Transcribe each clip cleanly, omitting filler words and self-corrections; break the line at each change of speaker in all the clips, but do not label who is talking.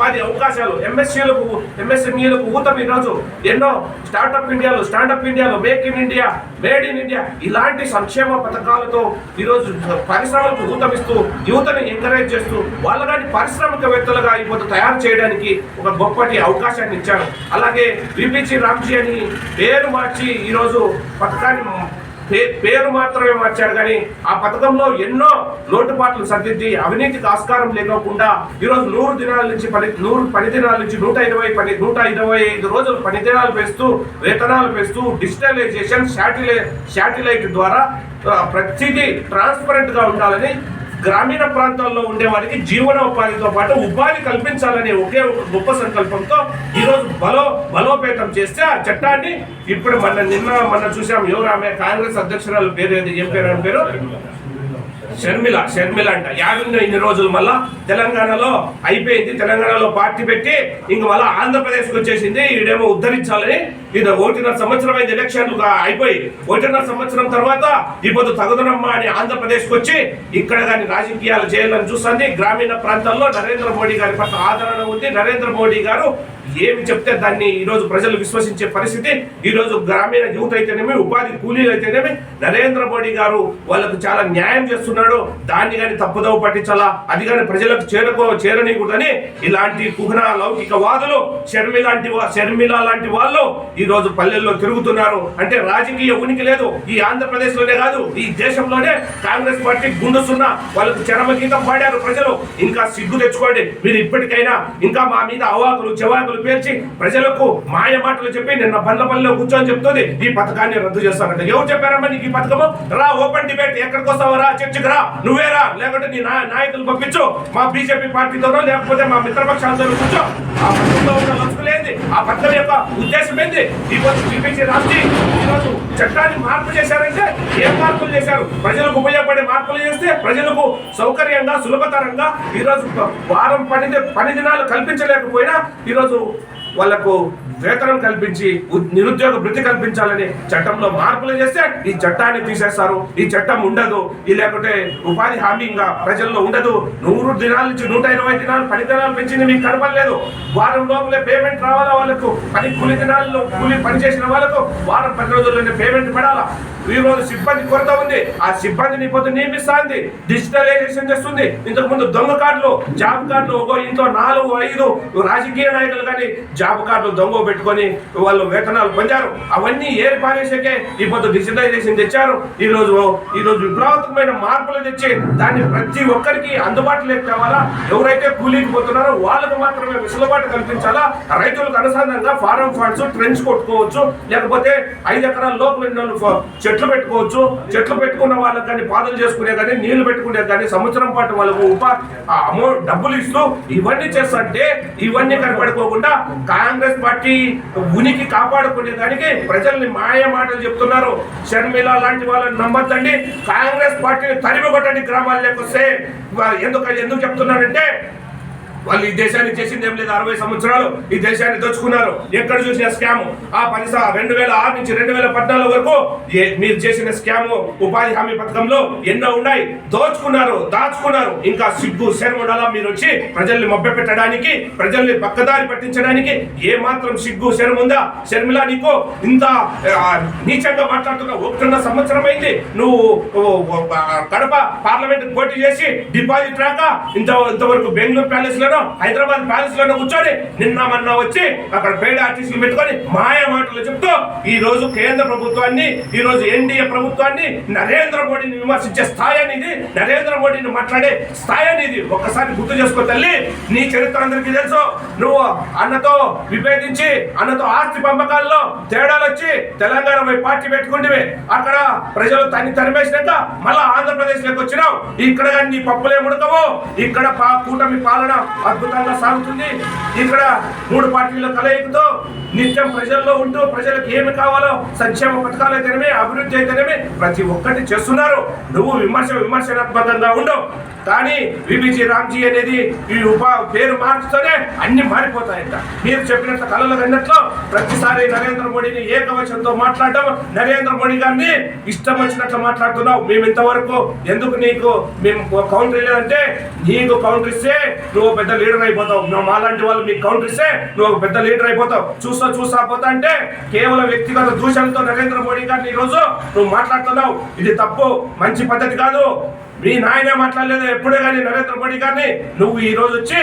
ఉపాధి అవకాశాలు, ఎంఎస్ఎంఈలకు ఊతం ఈరోజు ఎన్నో స్టార్టప్ ఇండియాలో make in India, made in India ఇలాంటి సంక్షేమ పథకాలతో ఈరోజు పరిశ్రమలకు ఊతమిస్తూ యువతని ఎంకరేజ్ చేస్తూ వాళ్ళని పారిశ్రామికవేత్తలుగా ఇప్పుడు తయారు చేయడానికి ఒక గొప్పటి అవకాశాన్ని ఇచ్చారు. అలాగే విపిజి రామ్జీ అని పేరు మార్చి ఈరోజు పథకాన్ని పేరు మాత్రమే మార్చారు, కానీ ఆ పథకంలో ఎన్నో లోటుపాట్లు సర్దిద్ది అవినీతికి ఆస్కారం లేకుండా ఈరోజు 100 దినాల నుంచి 100 పని దినాల నుంచి 125 రోజులు పని దినాలు పెంచుతూ వేతనాలు పెంచుతూ డిజిటలైజేషన్ శాటిలైట్ ద్వారా ప్రతిదీ ట్రాన్స్పరెంట్ గా ఉండాలని గ్రామీణ ప్రాంతాల్లో ఉండే వారికి జీవనోపాధితో పాటు ఉపాధి కల్పించాలనే ఒకే ఒక గొప్ప సంకల్పంతో ఈరోజు బలోపేతం చేస్తే ఆ చట్టాన్ని ఇప్పుడు మొన్న చూసాం. ఎవరు ఆమె కాంగ్రెస్ అధ్యక్షురాలు పేరు ఏం పేరు షర్మిల అంట. ఇన్ని రోజులు మళ్ళా తెలంగాణలో అయిపోయింది, తెలంగాణలో పార్టీ పెట్టి ఇంక మళ్ళా ఆంధ్రప్రదేశ్కి వచ్చేసింది. ఈడేమో ఉద్ధరించాలని ఇది 1.5 సంవత్సరం అయింది ఎలక్షన్లు అయిపోయి. 1.5 సంవత్సరం తర్వాత ఇప్పుడు తగుదనమ్మా అని ఆంధ్రప్రదేశ్కి వచ్చి ఇక్కడ కానీ రాజకీయాలు చేయాలని చూస్తుంది. గ్రామీణ ప్రాంతాల్లో నరేంద్ర మోడీ గారి పట్ల ఆదరణ ఉంది. నరేంద్ర మోడీ గారు ఏమి చెప్తే దాన్ని ఈరోజు ప్రజలు విశ్వసించే పరిస్థితి. ఈరోజు గ్రామీణ యువత అయితేనేమి, ఉపాధి కూలీలు అయితేనేమి నరేంద్ర మోడీ గారు వాళ్ళకు చాలా న్యాయం చేస్తున్నాడు. దాన్ని కానీ తప్పుదోవ పట్టించాలా, అది కానీ ప్రజలకు చేరనీయకూడదని ఇలాంటి కుహన లౌకికవాదులు షర్మిల లాంటి వాళ్ళు ఈరోజు పల్లెల్లో తిరుగుతున్నారు. అంటే రాజకీయ ఉనికి లేదు. ఈ ఆంధ్రప్రదేశ్ లోనే కాదు, ఈ దేశంలోనే కాంగ్రెస్ పార్టీ గుండుస్తున్న వాళ్ళకు చరమగీతం పాడారు ప్రజలు. ఇంకా సిగ్గు తెచ్చుకోండి మీరు ఇప్పటికైనా. ఇంకా మా మీద అవాకులు చెవాకులు పేర్చి ప్రజలకు మాయ మాటలు చెప్పి నిన్న బండ్లపల్లిలో కూర్చొని చెప్తుంది ఈ పథకాన్ని రద్దు చేస్తారంట. ఎవరు చెప్పారమ్మా నీకు ఈ పథకము? రా, ఓపెన్ డిబేట్. ఎక్కడికి వస్తావు? రా, చర్చకు రా, నువ్వే రా, లేకుంటే నీ నాయకులు పంపించు, మా బీజేపీ పార్టీతోనో లేకపోతే మా మిత్రపక్షాలతో కూర్చో. ఆ పథకంలో ఉన్న లక్ష్యులేంది? ఆ పథకం యొక్క ఉద్దేశం ఏంది? ఈరోజు విపిజి రామ్జీ ఈరోజు చట్టాన్ని మార్పు చేశారంటే ఏం మార్పులు చేశారు? ప్రజలకు ఉపయోగపడే మార్పులు చేస్తే ప్రజలకు సౌకర్యంగా సులభతరంగా ఈరోజు వారం పని దినాలు కల్పించలేకపోయినా ఈరోజు వాళ్లకు వేతనం కల్పించి నిరుద్యోగ భృతి కల్పించాలని చట్టంలో మార్పులు చేస్తే ఈ చట్టాన్ని తీసేస్తారు. ఈ చట్టం ఉండదు. లేకుంటే ఉపాధి హామీగా ప్రజల్లో ఉండదు. 100 దినాల నుంచి 120 దినాలు పని దినాలు పెంచింది మీకు కనపడలేదు. వారం లోపలే పేమెంట్ రావాలా వాళ్ళకు. కూలి దినాల్లో పని చేసిన వాళ్ళకు వారం 10 రోజుల్లోనే పేమెంట్ పడాలా. ఈరోజు సిబ్బంది కొరత ఉంది. ఆ సిబ్బందిని పొద్దు నియమిస్తుంది, డిజిటలైజేషన్ చేస్తుంది. ఇంతకు ముందు దొంగ కార్డులు, జాబ్ కార్డులు, ఇంట్లో 4-5 రాజకీయ నాయకులు కానీ జాబ్ కార్డులు దొంగ పెట్టుకొని వాళ్ళు వేతనాలు పొందారు. అవన్నీ ఏరి పారేసాకే ఇప్పుడు డిజిటలైజేషన్ తెచ్చారు. ఈరోజు విప్లవాత్మకమైన మార్పులు తెచ్చి దాన్ని ప్రతి ఒక్కరికి అందుబాటులోకి కావాలా. ఎవరైతే కూలీకి పోతున్నారో వాళ్ళకు మాత్రమే వెసులుబాటు కల్పించాలా. రైతులకు అనుసంధానంగా ఫారం ఫండ్స్ ట్రెంచ్ కొట్టుకోవచ్చు, లేకపోతే 5 ఎకరాల లోపల చెట్లు పెట్టుకోవచ్చు. చెట్లు పెట్టుకున్న వాళ్ళకి కానీ పాదలు చేసుకునే కానీ నీళ్లు పెట్టుకునే కానీ సంవత్సరం పాటు వాళ్ళకు అమౌంట్ డబ్బులు ఇస్తూ ఇవన్నీ చేస్తుంటే ఇవన్నీ కనపడుకోకుండా కాంగ్రెస్ పార్టీ ఉనికి కాపాడుకునే దానికి ప్రజల్ని మాయ మాటలు చెప్తున్నారు. షర్మిల లాంటి వాళ్ళని నమ్మద్దండి. కాంగ్రెస్ పార్టీని తరిమి కొట్టండి గ్రామాల్లోకి వస్తే. ఎందుకు చెప్తున్నారంటే వాళ్ళు ఈ దేశాన్ని చేసింది ఏం లేదు. 60 సంవత్సరాలు ఈ దేశాన్ని దోచుకున్నారు. ఎక్కడ చూసిన స్కామ్. ఆ 2006 నుంచి 2014 వరకు మీరు చేసిన స్కామ్ ఉపాధి హామీ పథకంలో ఎన్నో ఉన్నాయి. దాచుకున్నారు. ఇంకా సిగ్గు శర్మడాలా మీరు వచ్చి ప్రజల్ని మభ్యపెట్టడానికి, ప్రజల్ని పక్కదారి పట్టించడానికి ఏ మాత్రం సిగ్గు శర్ముందా? షర్మిల నీకు ఇంత నీచంగా మాట్లాడుతున్నా. 1.5 సంవత్సరం అయింది నువ్వు కడప పార్లమెంట్ పోటీ చేసి డిపాజిట్ రాక ఇంతవరకు బెంగళూరు ప్యాలెస్ లో హైదరాబాద్ ప్యాలెస్ లోనే కూర్చొని నిన్న వచ్చి అక్కడ పేద ఆర్టిస్టులు పెట్టుకొని మాయా మాటలు చెప్తూ ఈ రోజు కేంద్ర ప్రభుత్వాన్ని, ఈ రోజు ఎన్డీఏ ప్రభుత్వాన్ని, నరేంద్ర మోడీని విమర్శించే స్థాయి అనేది, నరేంద్ర మోడీని మాట్లాడే స్థాయి అనేది ఒక్కసారి గుర్తు చేసుకో తల్లి. నీ చరిత్ర అందరికీ తెలుసు. నువ్వు అన్నతో విభేదించి అన్నతో ఆస్తి పంపకాల్లో తేడాలు వచ్చి తెలంగాణ పార్టీ పెట్టుకుంటే అక్కడ ప్రజలు తరిమేసినాక మళ్ళా ఆంధ్రప్రదేశ్ లోకి వచ్చినావు. ఇక్కడ కానీ నీ పప్పులే ముడకవు. ఇక్కడ కూటమి పాలన అద్భుతంగా సాగుతుంది. ఇక్కడ 3 పార్టీల కలయికతో నిత్యం ప్రజల్లో ఉంటూ ప్రజలకు ఏమి కావాలో సంక్షేమ పథకాలు అయితేనేమి, అభివృద్ధి అయితేనేమి ప్రతి ఒక్కటి చేస్తున్నారు. నువ్వు విమర్శనాత్మకంగా ఉండవు. కానీ విబిజీ రామ్జీ అనేది ఈ పేరు మార్చుతూనే అన్ని మారిపోతాయంట. మీరు చెప్పినట్టు కళలు కన్నట్లు ప్రతిసారి నరేంద్ర మోడీని ఏకవచనంతో మాట్లాడటం, నరేంద్ర మోడీ గారిని ఇష్టం వచ్చినట్లు మాట్లాడుతున్నావు. మేము ఇంతవరకు ఎందుకు నీకు మేము కౌంటర్ లేదంటే, నీకు కౌంటర్ ఇస్తే నువ్వు పెద్ద లీడర్ అయిపోతావు. మాలాంటి వాళ్ళు మీకు కౌంటర్ ఇస్తే నువ్వు పెద్ద లీడర్ అయిపోతావు. చూస్తా పోతా అంటే కేవలం వ్యక్తిగత దూషణతో నరేంద్ర మోడీ గారిని ఈరోజు నువ్వు మాట్లాడుతున్నావు. ఇది తప్పు, మంచి పద్ధతి కాదు. మీ నాయనే మాట్లాడలేదు ఎప్పుడే కానీ నరేంద్ర మోడీ గారిని. నువ్వు ఈ రోజు వచ్చి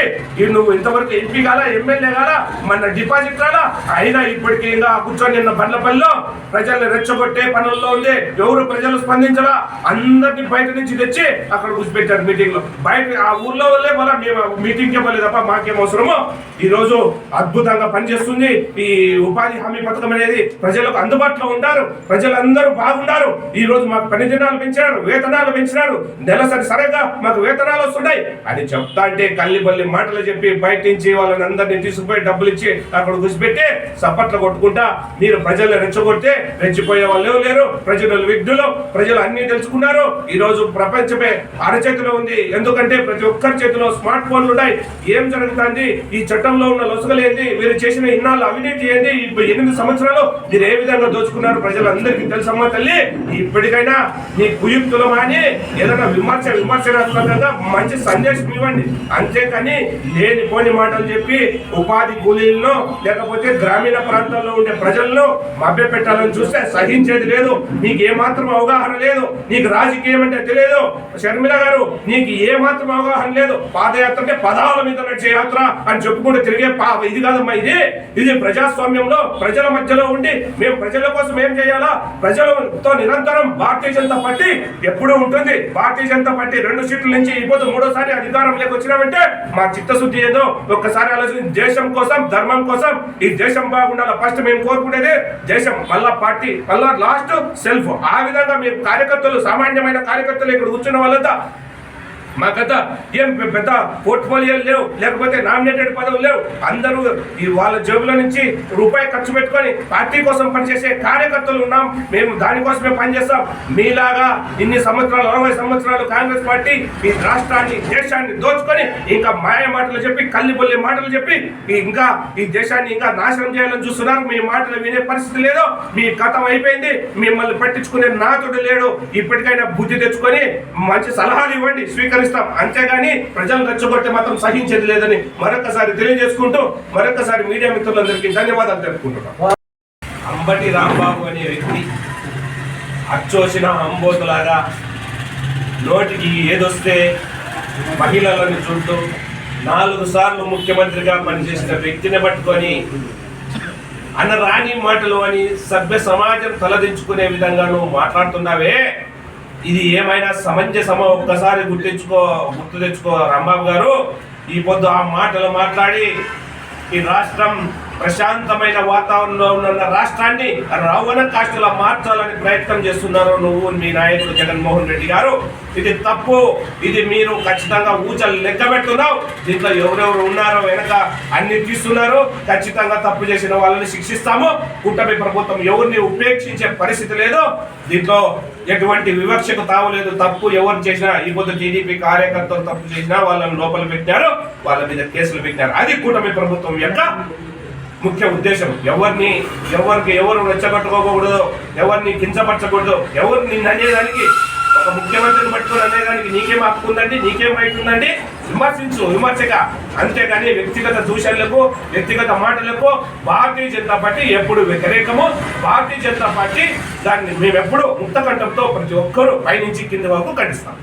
నువ్వు ఇంతవరకు ఎంపీ కాలా, ఎమ్మెల్యే కాలా, మన డిపాజిట్ రాలా, అయినా ఇప్పటికీ ఇంకా కూర్చొని నిన్న బండ్లపల్లిలో ప్రజల్ని రెచ్చగొట్టే పనుల్లో ఉంది. ఎవరు ప్రజలు స్పందించరా, అందరినీ బయట నుంచి తెచ్చి అక్కడ కూర్చిపెట్టారు మీటింగ్ లో. బయట ఆ ఊర్లో వాళ్ళే మళ్ళీ మేము మీటింగ్ ఇవ్వలేదు తప్ప మాకేం అవసరమో. ఈ రోజు అద్భుతంగా పనిచేస్తుంది ఈ ఉపాధి హామీ పథకం అనేది. ప్రజలకు అందుబాటులో ఉంటారు, ప్రజలందరూ బాగున్నారు. ఈ రోజు మాకు పని దినాలు పెంచినారు, వేతనాలు పెంచినారు, నెలసరి సరిగా మాకు వేతనాలు వస్తున్నాయి అని చెప్తా అంటే కల్లిబల్లి మాటలు చెప్పి బయట నుంచి వాళ్ళని అందరినీ తీసుకుపోయి డబ్బులు ఇచ్చి అక్కడ కూర్చిపెట్టి సపట్లు కొట్టుకుంటా మీరు ప్రజల్ని రెచ్చగొడితే రెచ్చిపోయే వాళ్ళు లేరు. ప్రజలు విఘ్నులు, ప్రజలు అన్ని తెలుసుకున్నారు. ఈ రోజు ప్రపంచమే అరచేతిలో ఉంది. ఎందుకంటే ప్రతి ఒక్కరి చేతిలో స్మార్ట్ ఫోన్లు ఉన్నాయి. ఏం జరుగుతుంది, ఈ చట్టంలో ఉన్న లొసుగలు ఏంది, వీరు చేసిన ఇన్నాళ్ళు అవినీతి ఏంది, 8 సంవత్సరాలు మీరు ఏ విధంగా దోచుకున్నారు ప్రజలందరికీ తెలుసమ్మా తల్లి. ఇప్పటికైనా నీ కుయుక్తులు మాని ఏదైనా విమర్శనాత్మకంగా మంచి సందేశం ఇవ్వండి. అంతేకాని లేనిపోని మాటలు చెప్పి ఉపాధి కూలీలను లేకపోతే గ్రామీణ ప్రాంతాల్లో ఉండే ప్రజలను మభ్య పెట్టాలని చూస్తే సహించేది లేదు. నీకు ఏమాత్రం అవగాహన లేదు, నీకు రాజకీయం అంటే తెలియదు. షర్మిల గారు, నీకు ఏమాత్రం అవగాహన లేదు. పాదయాత్ర అంటే పదాల మీద నడిచే యాత్ర అని చెప్పుకుంటూ తిరిగే ఇది కాదమ్మా. ఇది ప్రజాస్వామ్యంలో ప్రజల మధ్యలో ఉండి మేము ప్రజల కోసం ఏం చేయాలా, ప్రజలతో నిరంతరం భారతీయ జనతా పార్టీ ఎప్పుడూ ఉంటుంది. భారతీయ జనతా పార్టీ 2 సీట్ల నుంచి ఇప్పుడు 3వ అధికారంలోకి వచ్చినామంటే మా చిత్తశుద్ధి ఏదో ఒక్కసారి ఆలోచించి దేశం కోసం, ధర్మం కోసం, ఈ దేశం బాగుండాలి. ఫస్ట్ మేము కోరుకునేది దేశం, మళ్ళా పార్టీ, మళ్ళా లాస్ట్ సెల్ఫ్. ఆ విధంగా మేము కార్యకర్తలు, సామాన్యమైన కార్యకర్తలు ఇక్కడ కూర్చున్న వాళ్ళంతా మాకంతా ఏం పెద్ద పోర్ట్ఫోలియోలు లేవు, లేకపోతే నామినేటెడ్ పదవులు లేవు. అందరూ వాళ్ళ జేబులో నుంచి రూపాయి ఖర్చు పెట్టుకొని పార్టీ కోసం పనిచేసే కార్యకర్తలు ఉన్నాం. మేము దానికోసమే పనిచేస్తాం. మీలాగా ఇన్ని సంవత్సరాలు, 40 సంవత్సరాలు కాంగ్రెస్ పార్టీ ఈ రాష్ట్రాన్ని, దేశాన్ని దోచుకొని ఇంకా మాయ మాటలు చెప్పి, కల్లిబొల్లి మాటలు చెప్పి ఇంకా ఈ దేశాన్ని ఇంకా నాశనం చేయాలని చూస్తున్నారు. మీ మాటలు వినే పరిస్థితి లేదు. మీ కథం అయిపోయింది. మిమ్మల్ని పట్టించుకునే నాతుడు లేడు. ఇప్పటికైనా బుద్ధి తెచ్చుకొని మంచి సలహాలు ఇవ్వండి, స్వీకరిస్తాం. అంతేగాని ప్రజలు రెచ్చగొట్టే మాత్రం సహించేది లేదని మరొకసారి తెలియజేసుకుంటూ మరొకసారి మీడియా మిత్రులందరికీ ధన్యవాదాలు తెలుపుకుంటున్నాం. అంబటి రాంబాబు అనే వ్యక్తి అచ్చోసిన అంబోతులాగా నోటికి ఏదొస్తే మహిళలను చూస్తూ 4 సార్లు ముఖ్యమంత్రిగా పనిచేసిన వ్యక్తిని పట్టుకొని అనరాని మాటలు అని సభ్య సమాజం తలదించుకునే విధంగా నువ్వు మాట్లాడుతున్నావే, ఇది ఏమైనా సమంజసమో ఒక్కసారి గుర్తు తెచ్చుకో రాంబాబు గారు. ఈ పొద్దు ఆ మాటలు మాట్లాడి ఈ రాష్ట్రం ప్రశాంతమైన వాతావరణంలో ఉన్న రాష్ట్రాన్ని రవణ కాస్టులా మార్చాలని ప్రయత్నం చేస్తున్నారు నువ్వు, మీ నాయకుడు జగన్మోహన్ రెడ్డి గారు. ఇది తప్పు. ఇది మీరు ఖచ్చితంగా ఊచలు లెక్క పెడుతున్నావు. దీంట్లో ఎవరెవరు ఉన్నారో వెనక అన్ని తీస్తున్నారు. ఖచ్చితంగా తప్పు చేసిన వాళ్ళని శిక్షిస్తాము. కూటమి ప్రభుత్వం ఎవరిని ఉపేక్షించే పరిస్థితి లేదు. దీంట్లో ఎటువంటి వివక్షకు తావులేదు. తప్పు ఎవరు చేసినా, ఈ పొద్దు టీడీపీ కార్యకర్తలు తప్పు చేసినా వాళ్ళని లోపల పెట్టారు, వాళ్ళ మీద కేసులు పెట్టారు. అది కూటమి ప్రభుత్వం యొక్క ముఖ్య ఉద్దేశం. ఎవరు రెచ్చగొట్టుకోకూడదు, ఎవరిని కించపరచకూడదు, ఎవరు నిన్ను అనేదానికి, ఒక ముఖ్యమంత్రిని పట్టుకుని అనేదానికి నీకేం హక్కు ఉందండి, నీకేం రైట్ ఉందండి? విమర్శగా. అంతేగాని వ్యక్తిగత దూషణలకు, వ్యక్తిగత మాటలకు భారతీయ జనతా పార్టీ ఎప్పుడు వ్యతిరేకము. భారతీయ జనతా పార్టీ దాన్ని మేము ఎప్పుడు ముక్తకంఠంతో ప్రతి ఒక్కరూ పైనుంచి కింది వరకు ఖండిస్తాం.